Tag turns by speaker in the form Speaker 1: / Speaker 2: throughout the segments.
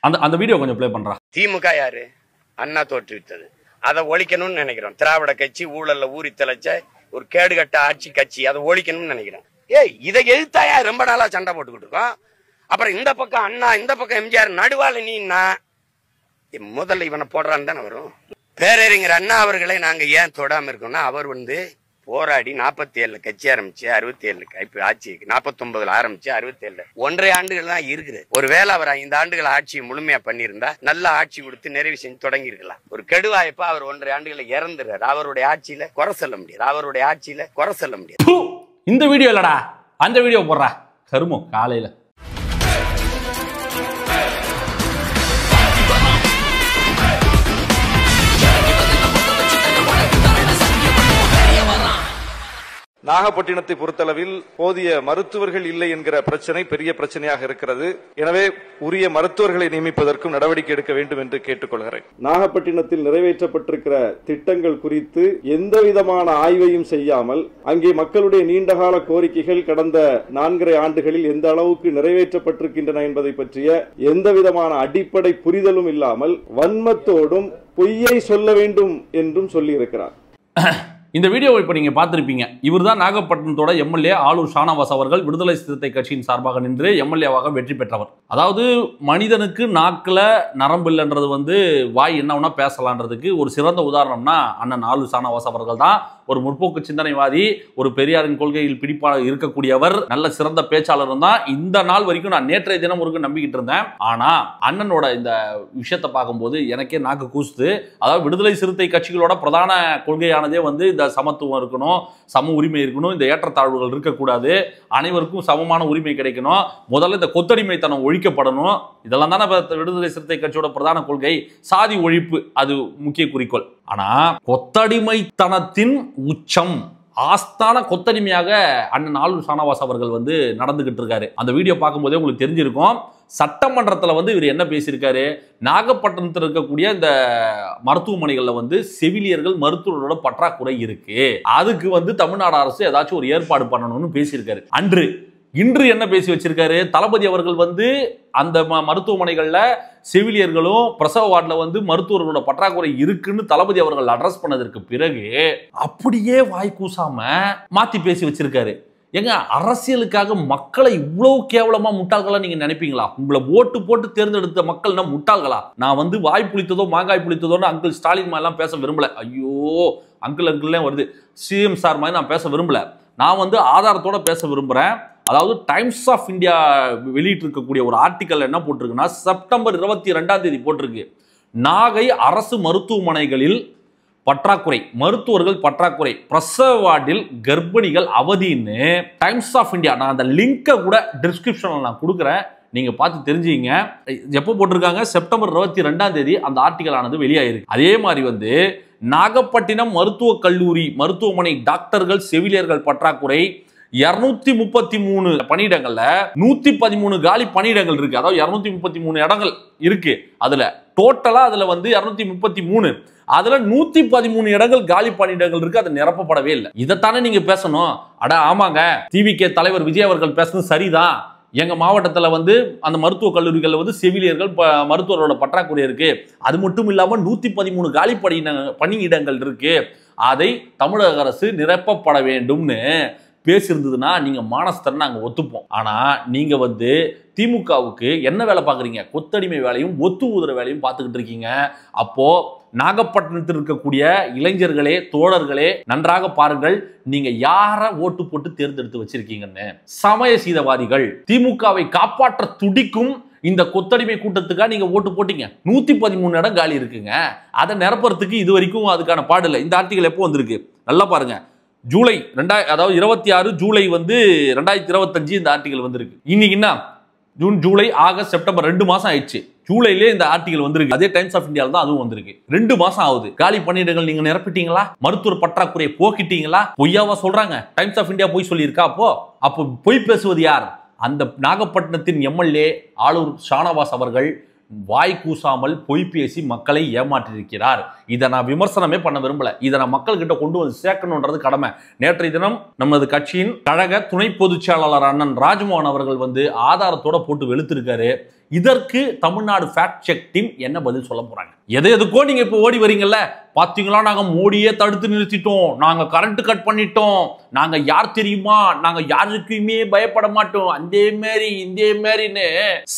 Speaker 1: அந்த வீடியோ கொஞ்சம் ப்ளே பண்றா.
Speaker 2: திமுக யாரு? அண்ணா தோற்றுவித்தது. அதை ஒழிக்கணும்னு நினைக்கிறோம். திராவிட கட்சி ஊழல்ல ஊறி தலைச்ச ஒரு கேடுகட்ட ஆட்சி கட்சி, அதை ஒழிக்கணும்னு நினைக்கிறோம். இதை எதிர்த்தாயா ரொம்ப நாளா சண்டை போட்டுக்கிட்டு இருக்கோம். அப்புறம் இந்த பக்கம் அண்ணா, இந்த பக்கம் எம்ஜிஆர், நடுவால நீன்னா முதல்ல இவனை போடுறான்னு தானே வரும். பேரறிஞர் அண்ணா அவர்களை நாங்க ஏன் தொடாம இருக்கோம்னா, அவர் போராடி 47 கட்சி ஆரம்பிச்சு 67 இப்ப ஆட்சி 49 ஆரம்பிச்சு 67 1.5 ஆண்டுகள் தான் இருக்குது. ஒருவேளை அவர் 5 ஆண்டுகள் ஆட்சியை முழுமையா பண்ணியிருந்தா நல்ல ஆட்சி கொடுத்து நிறைவு செஞ்சு தொடங்கி இருக்கலாம். ஒரு கெடுவாய்ப்பா அவர் 1.5 ஆண்டுகளை இறந்துறாரு. அவருடைய ஆட்சியில குறை சொல்ல முடியாது.
Speaker 1: இந்த வீடியோ இல்லடா, அந்த வீடியோ போடுறா கருமம் காலையில.
Speaker 3: நாகப்பட்டினத்தை பொறுத்தளவில் போதிய மருத்துவர்கள் இல்லை என்கிற பிரச்சனை பெரிய பிரச்சனையாக இருக்கிறது. எனவே உரிய மருத்துவர்களை நியமிப்பதற்கும் நடவடிக்கை எடுக்க வேண்டும் என்று கேட்டுக்கொள்கிறேன். நாகப்பட்டினத்தில் நிறைவேற்றப்பட்டிருக்கிற திட்டங்கள் குறித்து எந்த விதமான ஆய்வையும் செய்யாமல், அங்கே மக்களுடைய நீண்டகால கோரிக்கைகள் கடந்த 4.5 ஆண்டுகளில் எந்த அளவுக்கு நிறைவேற்றப்பட்டிருக்கின்றன என்பதை பற்றிய எந்த விதமான அடிப்படை புரிதலும் இல்லாமல் வன்மத்தோடும் பொய்யை சொல்ல வேண்டும் என்றும் சொல்லியிருக்கிறார்.
Speaker 1: இந்த வீடியோவை இப்போ நீங்கள் பார்த்துருப்பீங்க. இவர் தான் நாகப்பட்டினத்தோட எம்எல்ஏ ஆளூர் ஷானவாஸ் அவர்கள் விடுதலை சிறுத்தை கட்சியின் சார்பாக நின்று எம்எல்ஏவாக வெற்றி பெற்றவர். அதாவது மனிதனுக்கு நாக்கில் நரம்பு இல்லைன்றது வாய் என்ன பேசலான்றதுக்கு ஒரு சிறந்த உதாரணம்னா அண்ணன் ஆளூர் ஷானவாஸ் அவர்கள் தான். ஒரு முற்போக்கு சிந்தனைவாதி, ஒரு பெரியாரின் கொள்கையில் பிடிப்பாக இருக்கக்கூடியவர், நல்ல சிறந்த பேச்சாளர் தான். இந்த நாள் வரைக்கும் நான் நேற்றைய தினம் வரைக்கும் நம்பிக்கிட்டு இருந்தேன். ஆனா அண்ணனோட இந்த விஷயத்தை பார்க்கும்போது எனக்கே நாக்கு கூசுது. அதாவது விடுதலை சிறுத்தை கட்சிகளோட பிரதான கொள்கையானதே இந்த சமத்துவம் இருக்கணும், சம உரிமை இருக்கணும், இந்த ஏற்றத்தாழ்வுகள் இருக்கக்கூடாது, அனைவருக்கும் சமமான உரிமை கிடைக்கணும், முதல்ல இந்த கொத்தடிமைத்தனம் ஒழிக்கப்படணும். இதெல்லாம் தானே விடுதலை சிறுத்தை கட்சியோட பிரதான கொள்கை. சாதி ஒழிப்பு அது முக்கிய குறிக்கோள். ஆனா கொத்தடிமைத்தனத்தின் உச்சம், ஆஸ்தான கொத்தடிமையாக அண்ணன் ஆளூர் ஷானவாஸ் அவர்கள் நடந்துகிட்டு இருக்காரு. அந்த வீடியோ பார்க்கும்போதே உங்களுக்கு தெரிஞ்சிருக்கும். சட்டமன்றத்தில் இவர் என்ன பேசியிருக்காரு, நாகப்பட்டினத்தில் இருக்கக்கூடிய இந்த மருத்துவமனைகளில் செவிலியர்கள் மருத்துவர்களோட பற்றாக்குறை இருக்கு, அதுக்கு தமிழ்நாடு அரசு ஏதாச்சும் ஒரு ஏற்பாடு பண்ணணும்னு பேசியிருக்காரு. இன்று என்ன பேசி வச்சிருக்காரு, தளபதி அவர்கள் அந்த மருத்துவமனைகள்ல செவிலியர்களும் பிரசவ வார்டுல மருத்துவர்களோட பற்றாக்குறை இருக்குன்னு தளபதி அவர்கள் அட்ரஸ் பண்ணதற்கு பிறகு அப்படியே வாய் கூசாம மாத்தி பேசி வச்சிருக்காரு. ஏங்க, அரசியலுக்காக மக்களை இவ்வளவு கேவலமா முட்டாள்களா நீங்க நினைப்பீங்களா? உங்களை ஓட்டு போட்டு தேர்ந்தெடுத்த மக்கள் என்ன முட்டாள்களா? நான் வாய் புளித்ததோ மாங்காய் புளித்ததோன்னு அங்கிள் ஸ்டாலின் மாதிரிலாம் பேச விரும்பல. ஐயோ, அங்கிள் வருது, சிஎம் சார் மாதிரி நான் பேச விரும்பல. நான் ஆதாரத்தோட பேச விரும்புறேன். அதாவது டைம்ஸ் ஆஃப் இந்தியா வெளியிட்டு இருக்கக்கூடிய ஒரு ஆர்டிக்கல் என்ன போட்டிருக்குன்னா, செப்டம்பர் 22 போட்டிருக்கு, நாகை அரசு மருத்துவமனைகளில் பற்றாக்குறை, மருத்துவர்கள் பற்றாக்குறை, பிரசவ வார்டில் கர்ப்பிணிகள் அவதின்னு டைம்ஸ் ஆஃப் இந்தியா. நான் அந்த லிங்கை கூட டிஸ்கிரிப்ஷன்ல நான் கொடுக்குறேன், நீங்க பார்த்து தெரிஞ்சுங்க. எப்போ போட்டிருக்காங்க, செப்டம்பர் 22 அந்த ஆர்டிக்கல் ஆனது வெளியாயிருக்கு. அதே மாதிரி நாகப்பட்டினம் மருத்துவக் கல்லூரி மருத்துவமனை டாக்டர்கள் செவிலியர்கள் பற்றாக்குறை 233 பணியிடங்கள்ல 113 காலி பணியிடங்கள் இருக்கு. அதாவது 233 இடங்கள் இருக்கு. அதுல டோட்டலா 233, அதுல 113 இடங்கள் காலி பணியிடங்கள் இருக்கு. அது நிரப்பப்படவே இல்லை. இதைத்தானே நீங்க பேசணும். அட ஆமாங்க, டிவிகே தலைவர் விஜய் அவர்கள் பேசுறது சரிதான். எங்க மாவட்டத்துல அந்த மருத்துவக் கல்லூரிகள் செவிலியர்கள் மருத்துவரோட பற்றாக்குறை இருக்கு. அது மட்டும் இல்லாம 113 காலி பணியிடங்கள் இருக்கு. அதை தமிழக அரசு நிரப்பப்பட வேண்டும்னு பேசியிருந்ததுன்னா நீங்க மானஸ்தரன் நாங்க ஒத்துப்போம். ஆனா நீங்க திமுகவுக்கு என்ன வேலை பார்க்குறீங்க? கொத்தடிமை வேலையும் ஒத்து ஊதுற வேலையும் பார்த்துக்கிட்டு இருக்கீங்க. அப்போ நாகப்பட்டினத்தில் இருக்கக்கூடிய இளைஞர்களே, தோழர்களே, நன்றாக பாருங்கள், நீங்க யாரை ஓட்டு போட்டு தேர்ந்தெடுத்து வச்சிருக்கீங்கன்னு. சமய சீதவாதிகள் திமுகவை காப்பாற்ற துடிக்கும் இந்த கொத்தடிமை கூட்டத்துக்காக நீங்க ஓட்டு போட்டீங்க. 113 இடம் காலி இருக்குங்க. அதை நிரப்புறதுக்கு இது வரைக்கும் அதுக்கான பாடு இல்லை. இந்த ஆர்டிகல் எப்போ வந்திருக்கு நல்லா பாருங்க. ஜூலை 26 ஜூலை 2025 இந்த ஆர்டிகல் வந்திருக்கு. இன்னைக்கு என்ன, ஜூன், ஜூலை, ஆகஸ்ட், செப்டம்பர் 2 மாசம் ஆயிடுச்சு. ஜூலையிலே இந்த ஆர்டிகல் வந்திருக்கு. அதே டைம்ஸ் ஆஃப் இந்தியால தான் அதுவும் வந்திருக்கு. 2 மாசம் ஆகுது. காலி பணியிடங்கள் நீங்க நிரப்பிட்டீங்களா? மருத்துவர் பற்றாக்குறையை போக்கிட்டீங்களா? பொய்யாவா சொல்றாங்க? டைம்ஸ் ஆஃப் இந்தியா பொய் சொல்லியிருக்கா? அப்போ பொய் பேசுவது யார்? அந்த நாகப்பட்டினத்தின் எம்எல்ஏ ஆளூர் ஷானவாஸ் அவர்கள் வாய் கூசாமல் பொய் பேசி மக்களை ஏமாற்றியிருக்கிறார். இதை நான் விமர்சனமே பண்ண விரும்பல. இதை நான் மக்கள் கிட்ட கொண்டு சேர்க்கணும்ன்றது கடமை. நேற்றைய தினம் நமது கட்சியின் கழக துணை பொதுச் செயலாளர் அண்ணன் ராஜ்மோகன் அவர்கள் ஆதாரத்தோட போட்டு வெளுத்திருக்காரு. இதற்கு தமிழ்நாடு ஃபேக்ட் செக் டீம் என்ன பதில் சொல்ல போறாங்க? எதுக்கோ நீங்க இப்ப ஓடி வரீங்கல்ல, பாத்தீங்களா நாங்க மோடியே தடுத்து நிறுத்திட்டோம், நாங்க கரண்ட் கட் பண்ணிட்டோம், நாங்க யார் தெரியுமா, நாங்க யாருக்குமே பயப்பட மாட்டோம், அந்த மாதிரி இந்த மாதிரின்னு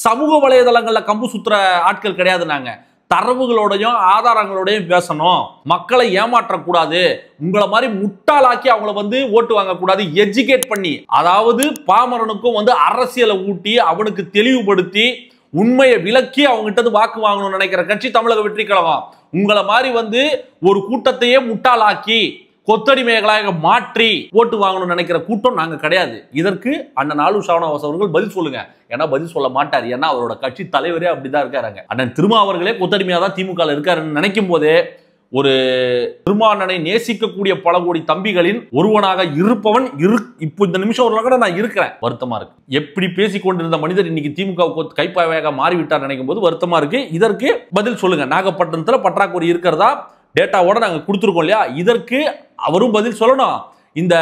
Speaker 1: சமூக வலைதளங்கள்ல கம்பு சுத்துற ஆட்கள் கிடையாது. நாங்க தரவுகளோடையும் ஆதாரங்களோடையும் பேசணும், மக்களை ஏமாற்றக்கூடாது, உங்களை மாதிரி முட்டாளாக்கி அவங்கள ஓட்டு வாங்கக்கூடாது, எஜுகேட் பண்ணி, அதாவது பாமரனுக்கும் அரசியலை ஊட்டி அவனுக்கு தெளிவுபடுத்தி உண்மையை விளக்கி அவங்ககிட்ட வாக்கு வாங்கணும்னு நினைக்கிற கட்சி தமிழக வெற்றி கழகம். உங்களை மாதிரி ஒரு கூட்டத்தையே முட்டாளாக்கி கொத்தடிமைகளாக மாற்றி ஓட்டு வாங்கணும்னு நினைக்கிற கூட்டம் நாங்க கிடையாது. இதற்கு அண்ணன் ஆளூர் ஷானவாஸ் அவர்கள் பதில் சொல்லுங்க. ஏன்னா பதில் சொல்ல மாட்டார், ஏன்னா அவரோட கட்சி தலைவரே அப்படிதான் இருக்காருங்க. அண்ணன் திருமாவர்களே கொத்தடிமையா தான் திமுக இருக்காருன்னு நினைக்கும் போதே ஒரு திருமாவனை நேசிக்கக்கூடிய பல கோடி தம்பிகளின் ஒருவனாக இருப்பவன் இப்போ இந்த நிமிஷம் ஒரு கூட நான் இருக்கிறேன். வருத்தமா இருக்கு. எப்படி பேசிக் கொண்டிருந்த மனிதர் இன்னைக்கு திமுக கைப்பாவையாக மாறிவிட்டார் நினைக்கும் போது வருத்தமா இருக்கு. இதற்கு பதில் சொல்லுங்க. நாகப்பட்டினத்துல பற்றாக்குறை இருக்கிறதா டேட்டாவோட நாங்க கொடுத்துருக்கோம் இல்லையா, இதற்கு அவரும் பதில் சொல்லணும். இந்த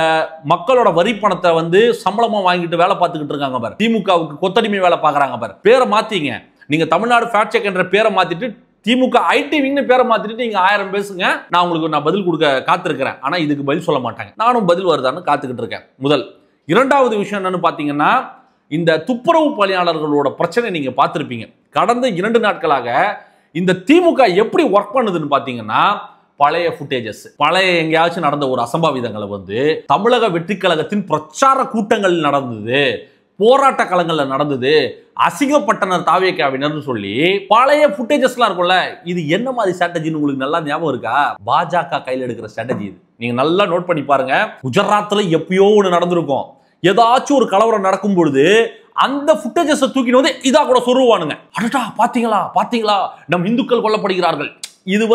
Speaker 1: மக்களோட வரி பணத்தை சம்பளமா வாங்கிட்டு வேலை பார்த்துக்கிட்டு இருக்காங்க பாரு, திமுகவுக்கு கொத்தடிமை வேலை பார்க்கறாங்க பாரு. பேரை மாத்தீங்க, நீங்க தமிழ்நாடு ஃபேக்ட் செக் என்ற பேரை மாத்திட்டு திமுக ஐடி விங்னு பேரை மாத்திட்டு நீங்க 1000 பேசுங்க, நான் உங்களுக்கு பதில் கொடுக்க காத்திருக்கிறேன். ஆனா இதுக்கு பதில் சொல்ல மாட்டாங்க. நானும் பதில் வருதான்னு காத்துக்கிட்டு இருக்கேன். முதல். இரண்டாவது விஷயம் என்னன்னு பாத்தீங்கன்னா, இந்த துப்புரவு பணியாளர்களோட பிரச்சனை நீங்க பார்த்திருப்பீங்க. கடந்த 2 நாட்களாக இந்த திமுக எப்படி ஒர்க் பண்ணுதுன்னு பாத்தீங்கன்னா, பழைய ஃபுட்டேஜஸ், பழைய எங்கேயாச்சும் நடந்த ஒரு அசம்பாவிதங்களை தமிழக வெற்றி கழகத்தின் பிரச்சார கூட்டங்கள் நடந்தது, போராட்ட களங்கள்ல நடந்தது, அசிங்கப்பட்டனர் தாவேக்காவினர் சொல்லி பழைய ஃபுட்டேஜஸ்லாம் இருக்கும்ல. இது என்ன மாதிரி ஸ்ட்ராட்டஜின்னு உங்களுக்கு நல்லா ஞாபகம் இருக்கா? பாஜக கையில் எடுக்கிற ஸ்ட்ராட்டஜி இது. நீங்க நல்லா நோட் பண்ணி பாருங்க. குஜராத்ல எப்பயோ ஒன்று நடந்திருக்கும், ஏதாச்சும் ஒரு கலவரம் நடக்கும் பொழுது அந்த ஃபுட்டேஜஸ் தூக்கிட்டு இதா கூட சொருவானுங்க. அடடா பாத்தீங்களா பாத்தீங்களா நம் இந்துக்கள் கொல்லப்படுகிறார்கள். இது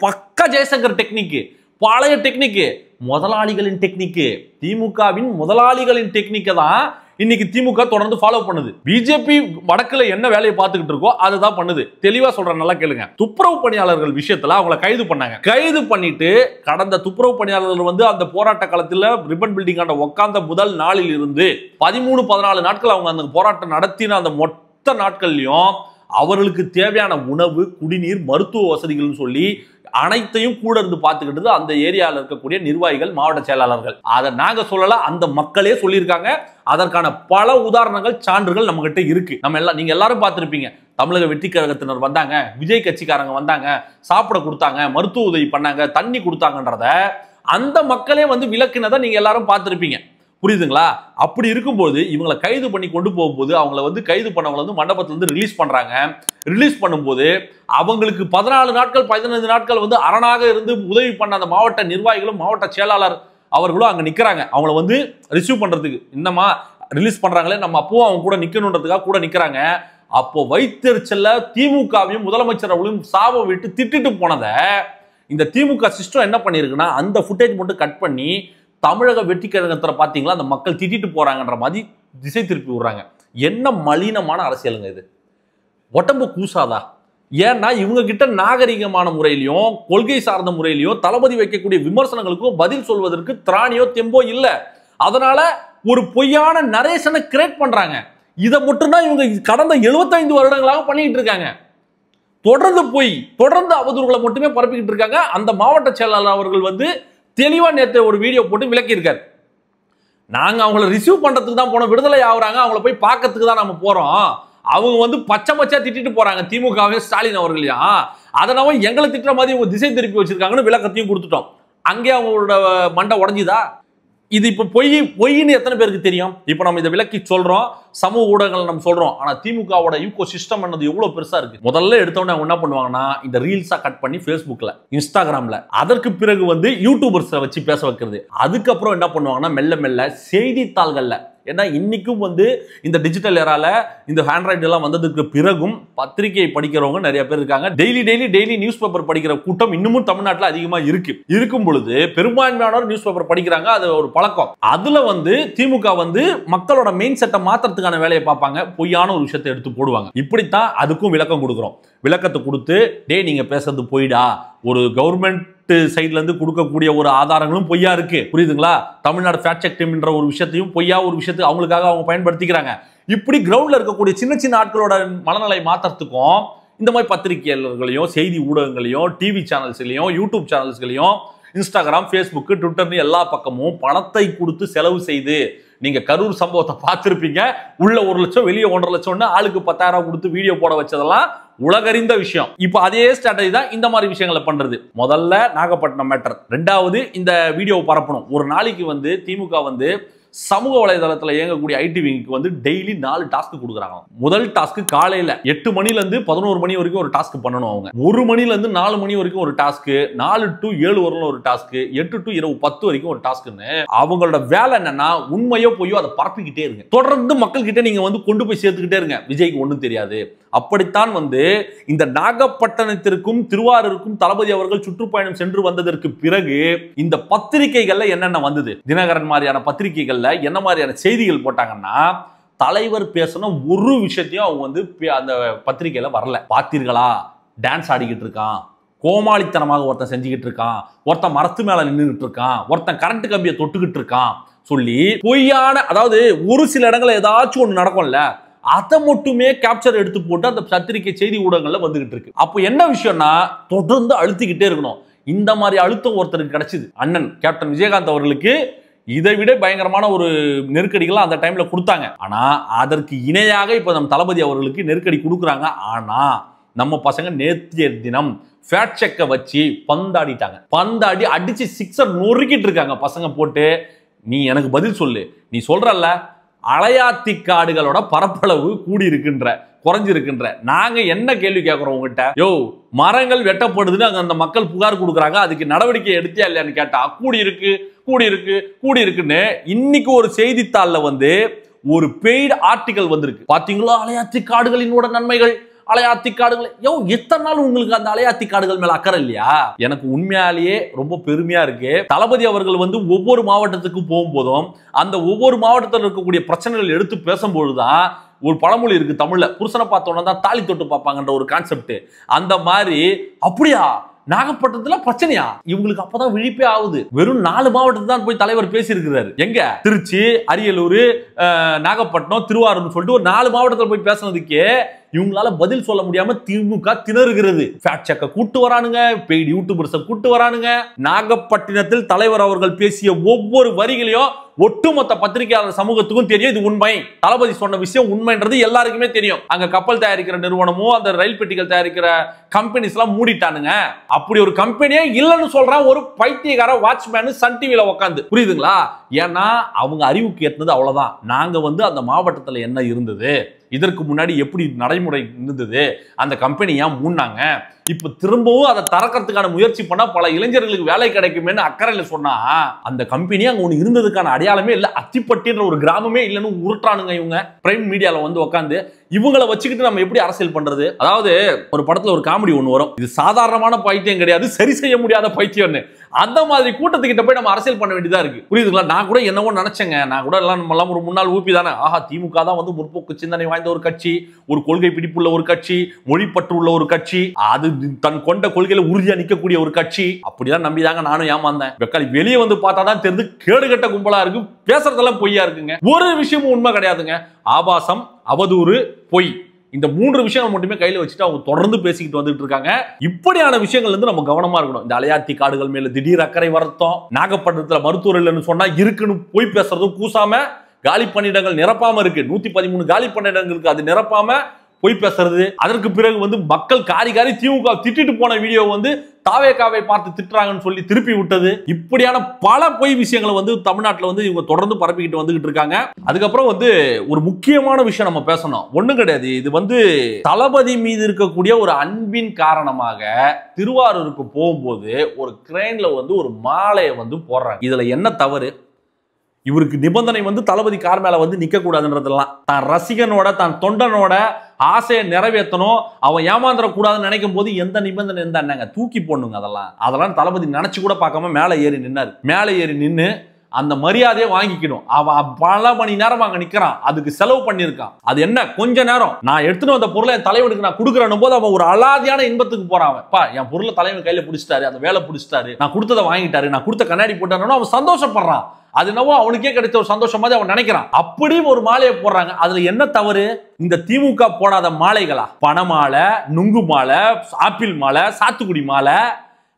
Speaker 1: பக்க ஜெயசங்கர் டெக்னிக், பழைய டெக்னிக், முதலாளிகளின் டெக்னிக், திமுகவின் முதலாளிகளின் டெக்னிக்கை தான் இன்னைக்கு திமுக தொடர்ந்து ஃபாலோ பண்ணுது. பிஜேபி வடக்குல என்ன வேலையை பார்த்துக்கிட்டு இருக்கோ அதுதான் பண்ணுது. தெளிவா சொல்றேன், நல்லா கேளுங்க. துப்புரவு பணியாளர்கள் விஷயத்துல அவங்களை கைது பண்ணாங்க. கைது பண்ணிட்டு கடந்த துப்புரவு பணியாளர்கள் அந்த போராட்ட காலத்துல ரிப்பன் பில்டிங் ஆண்ட உட்கார்ந்த முதல் நாளில் இருந்து 13-14 நாட்கள் அவங்க அந்த போராட்டம் நடத்தின அந்த மொத்த நாட்கள்லயும் அவர்களுக்கு தேவையான உணவு, குடிநீர், மருத்துவ வசதிகள் சொல்லி அனைத்தையும் கூட இருந்து பார்த்துக்கிட்டு அந்த ஏரியாவில் இருக்கக்கூடிய நிர்வாகிகள், மாவட்ட செயலாளர்கள். அதை நாங்க சொல்லல, அந்த மக்களே சொல்லியிருக்காங்க. அதற்கான பல உதாரணங்கள், சான்றுகள் நம்ம கிட்ட இருக்கு. நீங்க எல்லாரும் பார்த்திருப்பீங்க. தமிழக வெற்றி கழகத்தினர் வந்தாங்க, விஜய் கட்சிக்காரங்க வந்தாங்க, சாப்பிட கொடுத்தாங்க, மருத்துவ உதவி பண்ணாங்க, தண்ணி கொடுத்தாங்கன்றத அந்த மக்களே விளக்குனதை நீங்க எல்லாரும் பார்த்திருப்பீங்க. புரியுதுங்களா? அப்படி இருக்கும்போது இவங்களை கைது பண்ணி கொண்டு போகும்போது அவங்கள கைது பண்ணவங்களை மண்டபத்திலிருந்து ரிலீஸ் பண்றாங்க. ரிலீஸ் பண்ணும்போது அவங்களுக்கு 14 நாட்கள் 15 நாட்கள் அரணாக இருந்து உதவி பண்ண அந்த மாவட்ட நிர்வாகிகளும் மாவட்ட செயலாளர் அவர்களும் அங்க நிக்கிறாங்க. அவங்கள ரிசீவ் பண்றதுக்கு இன்னமா ரிலீஸ் பண்றாங்களே, நம்ம அப்பவும் அவங்க கூட நிக்கணுன்றதுக்காக கூட நிக்கிறாங்க. அப்போ வைத்தறிச்சல்ல திமுகவையும் முதலமைச்சரையும் சாபம் விட்டு திட்டிட்டு போனதை இந்த திமுக சிஸ்டம் என்ன பண்ணிருக்குன்னா, அந்த ஃபுட்டேஜ் மட்டும் கட் பண்ணி தமிழக வெற்றி கழகத்தில் பார்த்தீங்களா அந்த மக்கள் திட்டிட்டு போறாங்கன்ற மாதிரி திசை திருப்பி விடுறாங்க. என்ன மலினமான அரசியலுங்க இது? உடம்பு கூசாதா? ஏன்னா இவங்க கிட்ட நாகரிகமான முறையிலையும் கொள்கை சார்ந்த முறையிலையும் தளபதி வைக்கக்கூடிய விமர்சனங்களுக்கும் பதில் சொல்வதற்கு திராணியோ தெம்போ இல்ல. அதனால ஒரு பொய்யான நரேஷனை கிரியேட் பண்றாங்க. இதை மட்டும்தான் இவங்க கடந்த 75 வருடங்களாக பண்ணிட்டு இருக்காங்க. தொடர்ந்து அவதூறுகளை மட்டுமே பரப்பிக்கிட்டு இருக்காங்க. அந்த மாவட்ட செயலாளர் அவர்கள் தெளிவா நேற்று ஒரு வீடியோ போட்டு விளக்கி இருக்காரு. நாங்க அவங்களை ரிசீவ் பண்றதுக்கு தான் போனோம், விடுதலை ஆகுறாங்க, அவங்கள போய் பார்க்கறதுக்கு தான் நம்ம போறோம். அவங்க பச்சை திட்டிட்டு போறாங்க திமுகவே, ஸ்டாலின் அவர்களையும். அதனால எங்களை திட்டுற மாதிரி இவங்க திசை திருப்பி வச்சிருக்காங்கன்னு விளக்கத்தையும் கொடுத்துட்டோம். அங்கே அவங்களோட மண்டை உடஞ்சுதா? இது இப்ப பொய்ன்னு எத்தனை பேருக்கு தெரியும்? இப்ப நம்ம இதை விளக்கி சொல்றோம், சமூக ஊடகங்கள் நம்ம சொல்றோம். ஆனா திமுகவோட ஈகோ சிஸ்டம் என்னது எவ்வளவு பெருசா இருக்கு. முதல்ல எடுத்தோன்னே அவங்க என்ன பண்ணுவாங்கன்னா, இந்த ரீல்ஸா கட் பண்ணி Facebookல, இன்ஸ்டாகிராம்ல, அதற்கு பிறகு யூடியூபர்ஸ் வச்சு பேச வைக்கிறது. அதுக்கப்புறம் என்ன பண்ணுவாங்கன்னா, மெல்ல மெல்ல செய்தித்தாள்கள்ல, ஏன்னா இன்னைக்கும் இந்த டிஜிட்டல் ஏரால இந்த ஆண்ட்ராய்டு எல்லாம் வந்ததுக்கு பிறகும் பத்திரிகை படிக்கிறவங்க நிறைய பேர் இருக்காங்க. டெய்லி நியூஸ் பேப்பர் படிக்கிற கூட்டம் இன்னமும் தமிழ்நாட்டில் அதிகமா இருக்கும் பொழுது பெரும்பான்மையானவர் நியூஸ் பேப்பர் படிக்கிறாங்க. அது ஒரு பழக்கம். அதுல திமுக மக்களோட மெயின் செட்டை மாத்துறதுக்கான வேலையை பார்ப்பாங்க. பொய்யான ஒரு விஷயத்தை எடுத்து போடுவாங்க. இப்படித்தான் அதுக்கும் விளக்கம் கொடுக்குறோம். விளக்கத்தை கொடுத்து, டே நீங்க பேசுறது போயிடா, ஒரு கவர்மெண்ட் சைட்ல இருந்து கொடுக்கக்கூடிய ஒரு ஆதாரங்களும் பொய்யா இருக்கு. புரியுதுங்களா? தமிழ்நாடு ஃபேக்ட் செக் டீம்ன்ற ஒரு விஷயத்தையும் பொய்யா ஒரு விஷயத்தை அவங்களுக்காக அவங்க பயன்படுத்திக்கிறாங்க. இப்படி கிரவுண்ட்ல இருக்கக்கூடிய சின்ன சின்ன ஆட்களோட மனநிலை மாற்றத்துக்கும் இந்த மாதிரி பத்திரிகையாளர்களையும் செய்தி ஊடகங்களையும் டிவி சேனல்ஸ்லையும் யூடியூப் சேனல்ஸ்களையும் இன்ஸ்டாகிராம் ஃபேஸ்புக் ட்விட்டர்னு எல்லா பக்கமும் பணத்தை கொடுத்து செலவு செய்து, நீங்க கரூர் சம்பவத்தை பார்த்திருப்பீங்க, உள்ள 1 லட்சம் வெளியே 1.5 லட்சம் ஆளுக்கு 10,000 கொடுத்து வீடியோ போட வச்சதெல்லாம் உலகறிந்த விஷயம். இப்போ அதே ஸ்ட்ராட்டஜி தான் இந்த மாதிரி விஷயங்களை பண்றது. முதல்ல நாகப்பட்டினம் மேட்டர், ரெண்டாவது இந்த வீடியோவை பரப்பணும். ஒரு நாளைக்கு வந்து திமுக வந்து சமூக வலைதளத்தில் இயங்கக்கூடிய ஐடி விங்க்கு வந்து டெய்லி 4 டாஸ்க் கொடுக்குறாங்க. முதல் டாஸ்க் காலையில 8 மணில இருந்து 11 மணி வரைக்கும் ஒரு டாஸ்க் பண்ணணும். அவங்க 1 மணில இருந்து 4 மணி வரைக்கும் ஒரு டாஸ்க், 4 to 7 வரலும் ஒரு டாஸ்க், 8 to இரவு 10 வரைக்கும் ஒரு டாஸ்க்னு அவங்களோட வேலை என்னன்னா உண்மையோ பொய்யோ அதை பரப்பிக்கிட்டே இருங்க. தொடர்ந்து மக்கள் கிட்ட நீங்க வந்து கொண்டு போய் சேர்த்துக்கிட்டே இருங்க. விஜய்க்கு ஒண்ணும் தெரியாது. அப்படித்தான் வந்து இந்த நாகப்பட்டினத்திற்கும் திருவாரூருக்கும் தளபதி அவர்கள் சுற்றுப்பயணம் சென்று வந்ததற்கு பிறகு இந்த பத்திரிகைகள்ல என்னென்ன வந்தது, தினகரன் மாதிரியான பத்திரிகைகள்ல என்ன மாதிரியான செய்திகள் போட்டாங்கன்னா, தலைவர் பேசின ஒரு விஷயத்தையும் அவங்க வந்து அந்த பத்திரிகையில வரல. பார்த்தீர்களா, டான்ஸ் ஆடிக்கிட்டு இருக்கான், கோமாளித்தனமாக ஒருத்தன் செஞ்சுக்கிட்டு இருக்கான், ஒருத்தன் மரத்து மேல நின்றுகிட்டு இருக்கான், ஒருத்தன் கரண்ட் கம்பியை தொட்டுக்கிட்டு இருக்கான் சொல்லி பொய்யான, அதாவது ஒரு சில இடங்கள்ல ஏதாச்சும் ஒண்ணு நடக்கும்ல, அதை மட்டுமே கேப்சர் எடுத்து போட்டு அந்த பத்திரிகை செய்தி ஊடகங்கள்ல வந்துகிட்டு இருக்கு. அப்போ என்ன விஷயம்னா, தொடர்ந்து அழுத்திக்கிட்டே இருக்கணும். இந்த மாதிரி அழுத்தம் ஒருத்தருக்கு கிடைச்சது. அண்ணன் கேப்டன் விஜயகாந்த் அவர்களுக்கு இதை விட பயங்கரமான ஒரு நெருக்கடிகள் அந்த டைம்ல கொடுத்தாங்க. ஆனா அதற்கு இணையாக இப்ப நம்ம தளபதி அவர்களுக்கு நெருக்கடி கொடுக்குறாங்க. ஆனா நம்ம பசங்க நேற்றைய தினம் ஃபேக்ட் செக்கை வச்சு பந்தாடிட்டாங்க. பந்தாடி அடிச்சு 6 நொறுக்கிட்டு இருக்காங்க பசங்க போட்டு. நீ எனக்கு பதில் சொல்லு, நீ சொல்றல்ல அலையாத்தி காடுகளோட பரப்பளவு கூடி இருக்கின்ற, குறைஞ்சிருக்கின்ற, நாங்க என்ன கேள்வி கேட்கிறோம் உங்ககிட்ட? யோ, மரங்கள் வெட்டப்படுதுன்னு அங்க அந்த மக்கள் புகார் கொடுக்குறாங்க, அதுக்கு நடவடிக்கை எடுத்தியா இல்லையான்னு கேட்டா கூடி இருக்கு கூடி இருக்கு கூடி இருக்குன்னு இன்னைக்கு ஒரு செய்தித்தாள்ல வந்து ஒரு பெய்டு ஆர்டிகல் வந்திருக்கு. பாத்தீங்களா அலையாத்தி காடுகளினோட நன்மைகள், அலையாத்தி காடுகள். எத்தனை நாள் உங்களுக்கு அந்த அலையாத்தி காடுகள் மேல அக்கறை இல்லையா? எனக்கு உண்மையாலேயே ரொம்ப பெருமையா இருக்கு. தளபதி அவர்கள் வந்து ஒவ்வொரு மாவட்டத்துக்கு போகும்போதும் அந்த ஒவ்வொரு மாவட்டத்தில் இருக்கக்கூடிய பிரச்சனைகள் எடுத்து பேசும்பொழுதுதான், ஒரு பழமொழி இருக்கு தமிழ்ல, புருஷனை பார்த்தோன்னா தான் தாலி தொட்டு பார்ப்பாங்கன்ற ஒரு கான்செப்ட். அந்த மாதிரி அப்படியா நாகப்பட்டினத்துல பிரச்சனையா, இவங்களுக்கு அப்பதான் விழிப்பே ஆகுது. வெறும் 4 மாவட்டத்தை தான் போய் தலைவர் பேசி இருக்கிறாரு. எங்க? திருச்சி, அரியலூர், நாகப்பட்டினம், திருவாரூர் சொல்லிட்டு ஒரு 4 மாவட்டத்தில் போய் பேசுனதுக்கே இவங்களால பதில் சொல்ல முடியாம திமுக திணறுகிறது. ஃபேக்ட் செக்க கூட்டு வரானுங்க, பெய்டு யூடியூபர்ஸை கூட்டு வரானுங்க. நாகப்பட்டினத்தில் தலைவர் அவர்கள் பேசிய ஒவ்வொரு வரிகளையும் ஒட்டுமொத்த பத்திரிகையாளர் சமூகத்துக்கும் தெரியும் இது உண்மை. தளபதி சொன்ன விஷயம் உண்மைன்றது எல்லாருக்குமே தெரியும். அங்க கப்பல் தயாரிக்கிற நிறுவனமும் அந்த ரயில் பெட்டிகள் தயாரிக்கிற கம்பெனிஸ் எல்லாம் மூடிட்டானுங்க. அப்படி ஒரு கம்பெனியே இல்லைன்னு சொல்றான் ஒரு பைத்தியக்கார வாட்ச்மேன் சன் டிவில உட்காந்து. புரியுதுங்களா? ஏன்னா அவங்க அறிவுக்கு ஏற்றது அவ்வளவுதான். நாங்க வந்து அந்த மாவட்டத்துல என்ன இருந்தது, இதற்கு முன்னாடி எப்படி நடைமுறை இருந்தது, அந்த கம்பெனி ஏன் மூடினாங்க, இப்ப திரும்பவும் அதை திறக்கிறதுக்கான முயற்சி பண்ணா பல இளைஞர்களுக்கு வேலை கிடைக்குமே அக்கறையில சொன்னா, அந்த கம்பெனி அங்க ஒண்ணு இருந்ததுக்கான அடையாளமே இல்ல, அத்திப்பட்டின்ற ஒரு கிராமமே இல்லைன்னு உருட்டானுங்க இவங்க பிரைம் மீடியால வந்து உட்காந்து. இவங்களை வச்சுக்கிட்டு நம்ம எப்படி அரசியல் பண்றது? அதாவது ஒரு படத்துல ஒரு காமெடி ஒண்ணு வரும், இது சாதாரணமான பைத்தியம் கிடையாது, சரி செய்ய முடியாத பைத்தியம்னு. அந்த மாதிரி கூட்டத்துக்கிட்ட போய் நம்ம அரசியல் பண்ண வேண்டியதா இருக்கு. புரியுதுங்களா? நான் கூட என்னவோ நினைச்சேங்க, நான் கூட எல்லாம் நம்ம எல்லாம் ஒரு முன்னாள் ஊபி தானே, ஆஹா திமுக தான் வந்து முற்போக்கு சிந்தனை வாய்ந்த ஒரு கட்சி, ஒரு கொள்கை பிடிப்புள்ள ஒரு கட்சி, மொழிப்பற்று உள்ள ஒரு கட்சி, அது தன் கொண்ட கொள்கையில உறுதியா நிக்கக்கூடிய ஒரு கட்சி, அப்படிதான் நம்பிதாங்க நானும் ஏமாந்தேன். வெக்காளி வெளியே வந்து பார்த்தாதான் தெரிஞ்சு கேடுகட்ட கும்பலா இருக்கு, பேசுறதெல்லாம் பொய்யா இருக்குங்க. ஒரு விஷயமும் உண்மை கிடையாதுங்க. ஆபாசம், அவதூறு, பொய், இந்த 3 விஷயங்கள் மட்டுமே கையில வச்சுட்டு அவங்க தொடர்ந்து பேசிக்கிட்டு வந்துட்டு இருக்காங்க. இப்படியான விஷயங்கள் வந்து நம்ம கவனமா இருக்கணும். இந்த அலையாத்தி காடுகள் மேல திடீர் அக்கறை வரட்டும், நாகப்பட்டினத்துல மருத்துவர் இல்லைன்னு சொன்னா இருக்குன்னு போய் பேசுறதும் கூசாம, காலி பணியிடங்கள் நிரப்பாம இருக்கு, 113 காலி பணியிடங்களுக்கு அது நிரப்பாம போய் பேசுறது. அதற்கு பிறகு வந்து மக்கள் காரி காரி திமுக திட்டிட்டு போன வீடியோ வந்து தாவேகாவை பார்த்து திட்டுறாங்கன்னு சொல்லி திருப்பி விட்டது. இப்படியான பல பொய் விஷயங்களை வந்து தமிழ்நாட்டில் வந்து இவங்க தொடர்ந்து பரப்பிக்கிட்டு வந்துகிட்டு இருக்காங்க. அதுக்கப்புறம் வந்து ஒரு முக்கியமான விஷயம் நம்ம பேசணும். ஒண்ணும் கிடையாது, இது வந்து தளபதி மீது இருக்கக்கூடிய ஒரு அன்பின் காரணமாக திருவாரூருக்கு போகும்போது ஒரு கிரெயின்ல வந்து ஒரு மாலையை வந்து போடுறாங்க. இதுல என்ன தவறு? இவருக்கு நிபந்தனை வந்து தளபதி கார் மேல வந்து நிக்க கூடாதுன்றதெல்லாம், தான் ரசிகனோட தான் தொண்டனோட ஆசையை நிறைவேற்றணும், அவன் ஏமாந்துட கூடாதுன்னு நினைக்கும் போது எந்த நிபந்தனை இருந்தாங்க தூக்கி போடணுங்க. அதெல்லாம் தளபதி நினைச்சு கூட பார்க்காம மேலே ஏறி நின்னாரு. மேலே ஏறி நின்று அந்த மரியாதையை வாங்கிக்கணும். அவன் பல மணி நேரம் அங்க நிக்கிறான், அதுக்கு செலவு பண்ணிருக்கான். அது என்ன கொஞ்ச நேரம் நான் எடுத்துட்டு வந்த பொருளை என் தலைவனுக்கு நான் கொடுக்குறேன் போது அவன் ஒரு அலாதியான இன்பத்துக்கு போறான். என் பொருளை தலைவன் கையில பிடிச்சிட்டாரு, அந்த வேலை பிடிச்சிட்டாரு, நான் கொடுத்ததை வாங்கிட்டாரு, நான் கொடுத்த கண்ணாடி போட்டாருன்னு அவன் சந்தோஷப்படுறான். அது என்னவோ அவனுக்கே கிடைச்ச ஒரு சந்தோஷம் மாதிரி அவன் நினைக்கிறான். அப்படியும் ஒரு மாலையை போடுறாங்க. அதுல என்ன தவறு? இந்த திமுக போடாத மாலைகளா? பணமாலை, நுங்கு மாலை, ஆப்பிள் மாலை, சாத்துக்குடி மாலை,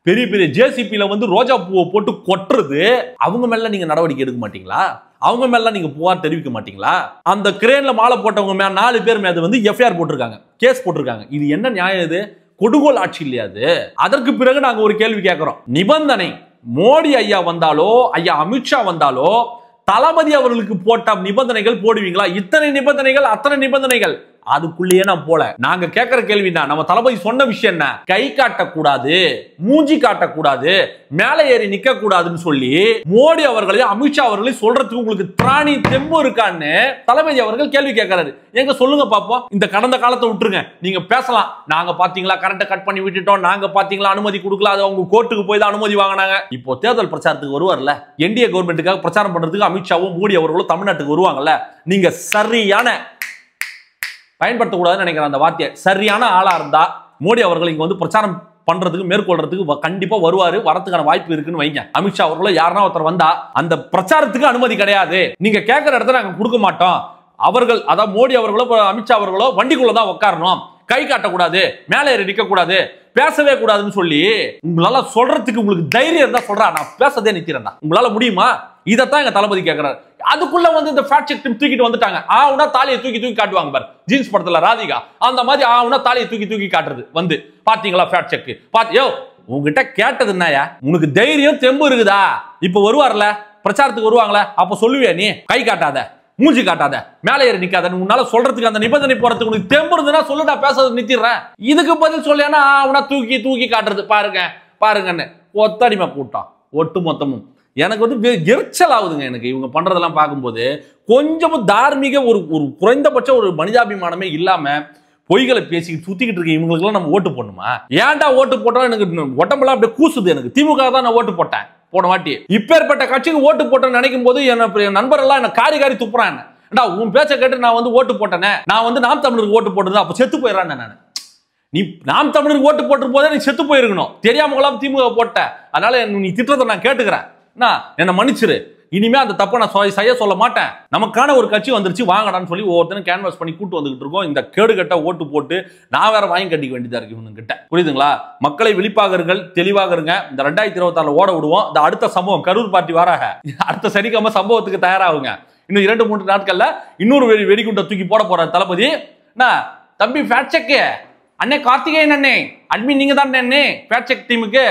Speaker 1: பெரிய பெரிய ஜேசிபில வந்து ரோஜா பூவை போட்டு கொட்டுறது. அவங்க மேல நீங்க நடவடிக்கை எடுக்க மாட்டீங்களா? அவங்க மேல நீங்க புகார் தெரிவிக்க மாட்டீங்களா? அந்த கிரேன்ல மாலை போட்டவங்க மேல 4 பேர் மேல வந்து எஃப்ஐஆர் போட்டிருக்காங்க, கேஸ் போட்டிருக்காங்க. இது என்ன நியாயம்? இது கொடுங்கோல் ஆட்சி இல்லையா? அது அதற்கு பிறகு நாங்க ஒரு கேள்வி கேட்கிறோம். நிபந்தனை மோடி ஐயா வந்தாலோ, ஐயா அமித்ஷா வந்தாலோ, தளபதி அவர்களுக்கு போட்ட நிபந்தனைகள் போடுவீங்களா? இத்தனை நிபந்தனைகள், அத்தனை நிபந்தனைகள், அதுக்குள்ளேயே நான் போல. நாங்க கேட்கிற கேள்வி தான், நம்ம தளபதி சொன்ன விஷயம் என்ன? கை காட்டக்கூடாது, மூஞ்சி காட்டக்கூடாது, மேலே ஏறி நிக்க கூடாதுன்னு சொல்லி மோடி அவர்களையும் அமித்ஷா அவர்களையும் சொல்றதுக்கு உங்களுக்கு திராணி தெம்பு இருக்கான்னு தளபதி அவர்கள் கேள்வி கேட்கிறாரு. எங்க சொல்லுங்க பாப்போம். இந்த கடந்த காலத்தை விட்டுருங்க, நீங்க பேசலாம். நாங்க பாத்தீங்களா கரண்ட்டை கட் பண்ணி விட்டுட்டோம், நாங்க பாத்தீங்களா அனுமதி கொடுக்கல, அது அவங்க கோர்ட்டுக்கு போய் தான் அனுமதி வாங்கினாங்க. இப்போ தேர்தல் பிரச்சாரத்துக்கு வருவார்ல, என்டிஏ கவர்மெண்ட்டுக்காக பிரச்சாரம் பண்றதுக்கு அமித்ஷாவும் மோடி அவர்களும் தமிழ்நாட்டுக்கு வருவாங்கல்ல, நீங்க சரியான பயன்படுத்தக்கூடாதுன்னு நினைக்கிறேன் அந்த வார்த்தையை. சரியான ஆளா இருந்தா மோடி அவர்கள் இங்க வந்து பிரச்சாரம் பண்றதுக்கு மேற்கொள்றதுக்கு கண்டிப்பா வருவாரு, வரதுக்கான வாய்ப்பு இருக்குன்னு வைங்க. அமித்ஷா அவர்களோ யாருன்னா ஒருத்தர் வந்தா அந்த பிரச்சாரத்துக்கு அனுமதி கிடையாது, நீங்க கேட்கிற இடத்துல நாங்க கொடுக்க மாட்டோம். அவர்கள், அதாவது மோடி அவர்களோ அமித்ஷா அவர்களோ வண்டிக்குள்ளதான் உட்காரணும், கை காட்டக்கூடாது, மேலே ஏறி நிக்க கூடாது, பேசவே கூடாதுன்னு சொல்லி உங்களால சொல்றதுக்கு உங்களுக்கு தைரியம் இருந்தா சொல்றா, நான் பேசதே நிக்கிறேன், உங்களால முடியுமா? இதைத்தான் எங்க தளபதி கேட்கிறாரு. அதுக்குள்ள வந்து இந்த ஃபேக்ட் செக் டீம் தூக்கிட்டு வந்துட்டாங்க. ஆவுனா தாலியை தூக்கி தூக்கி காட்டுவாங்க பாரு, ஜீன்ஸ் படத்துல ராதிகா அந்த மாதிரி ஆவுனா தாலியை தூக்கி தூக்கி காட்டுறது வந்து பாத்தீங்களா ஃபேக்ட் செக் பாத்தியோ. உங்ககிட்ட கேட்டது என்னயா? உனக்கு தைரியம் தெம்பு இருக்குதா? இப்ப வருவார்ல பிரச்சாரத்துக்கு வருவாங்களே, அப்ப சொல்லுவியா நீ கை காட்டாத, மூஞ்சி காட்டாத, மேலே ஏறி நிக்காத, உன்னால சொல்றதுக்கு அந்த நிபந்தனை போறதுக்கு உனக்கு தெம்பு இருந்ததுன்னா சொல்லுடா, பேசுறது நிறுத்திடுறேன். இதுக்கு பதில் சொல்லியானா ஆவுனா தூக்கி தூக்கி காட்டுறது பாருங்க பாருங்கன்னு ஒத்தடிமை கூட்டம் ஒட்டு மொத்தமும். எனக்கு வந்து எரிச்சல் ஆகுதுங்க எனக்கு இவங்க பண்றதெல்லாம் பார்க்கும்போது. கொஞ்சமும் தார்மீக ஒரு குறைந்தபட்ச ஒரு மனிதாபிமானமே இல்லாம பொய்களை பேசிக்கிட்டு சுத்திக்கிட்டு இருக்க இவங்களுக்குலாம் நம்ம ஓட்டு போடணுமா? ஏன்டா ஓட்டு போட்டோம்? எனக்கு உடம்பெல்லாம் அப்படியே கூசுது. எனக்கு திமுக தான் நான் ஓட்டு போட்டேன் போன வாட்டி. இப்பேற்பட்ட கட்சிக்கு ஓட்டு போட்டேன்னு நினைக்கும் போது என் நண்பர்கள்லாம் என்ன காரி காரி துப்புறான். உன் பேச்ச கேட்டு நான் வந்து ஓட்டு போட்டேனே, நான் வந்து நாம் தமிழருக்கு ஓட்டு போட்டது, அப்ப செத்து போயிடறான். நான் நீ நாம் தமிழருக்கு ஓட்டு போட்டு போதே நீ செத்து போயிருக்கணும், தெரியாம திமுக போட்ட. அதனால நீ திட்டத்தை நான் கேட்டுக்கிறேன், என்ன மன்னிச்சிரு. இனிமே அந்த தப்பை நான் செய்ய சொல்ல மாட்டேன். நமக்கான ஒரு கட்சி வந்துருச்சு வாங்கடான்னு சொல்லி ஒவ்வொருத்தரும் கேன்வாஸ் பண்ணி கூட்டு வந்துகிட்டு இருக்கோம். இந்த கேடுகட்ட ஓட்டு போட்டு நான் வேற வாங்கி கட்டிக்க வேண்டியதா இருக்கு இவங்க கிட்ட. புரியுதுங்களா? மக்களை விழிப்பாக இருங்கள், தெளிவாக இருங்க. இந்த 2026 ஓட விடுவோம். இந்த அடுத்த சம்பவம் கரூர் பார்ட்டி வராக, அடுத்த சனிக்கிழமை சம்பவத்துக்கு தயாராகுங்க. இன்னும் 2-3 நாட்கள்ல இன்னொரு வெடிகுண்டை தூக்கி போட போற தளபதி. தம்பி ஃபேக்ட் செக் அண்ணே கார்த்திகேயன் அண்ணே, அட்மின் நீங்க தான் அண்ணே ஃபேக்ட் செக் டீமுக்கு.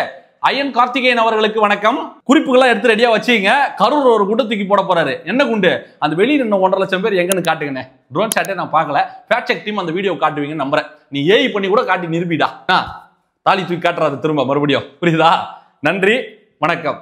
Speaker 1: ஐயன் கார்த்திகேயன் அவர்களுக்கு வணக்கம். குறிப்புகள்லாம் எடுத்து ரெடியா வச்சுங்க. கரூர் ஒரு குண்டை தூக்கி போட போறாரு. என்ன குண்டு? அந்த வெளியில் இன்னும் 1.5 லட்சம் பேர் எங்கன்னு காட்டுங்கண்ணே. ட்ரோன் ஷாட்டே நான் பார்க்கல. ஃபேக்ட் செக் டீம் அந்த வீடியோ காட்டுவீங்கன்னு நம்புறேன். நீ ஏஐ பண்ணி கூட காட்டி நிரூபிடா. தாலி தூக்கி காட்டுறாரு திரும்ப மறுபடியும். புரியுதா? நன்றி, வணக்கம்.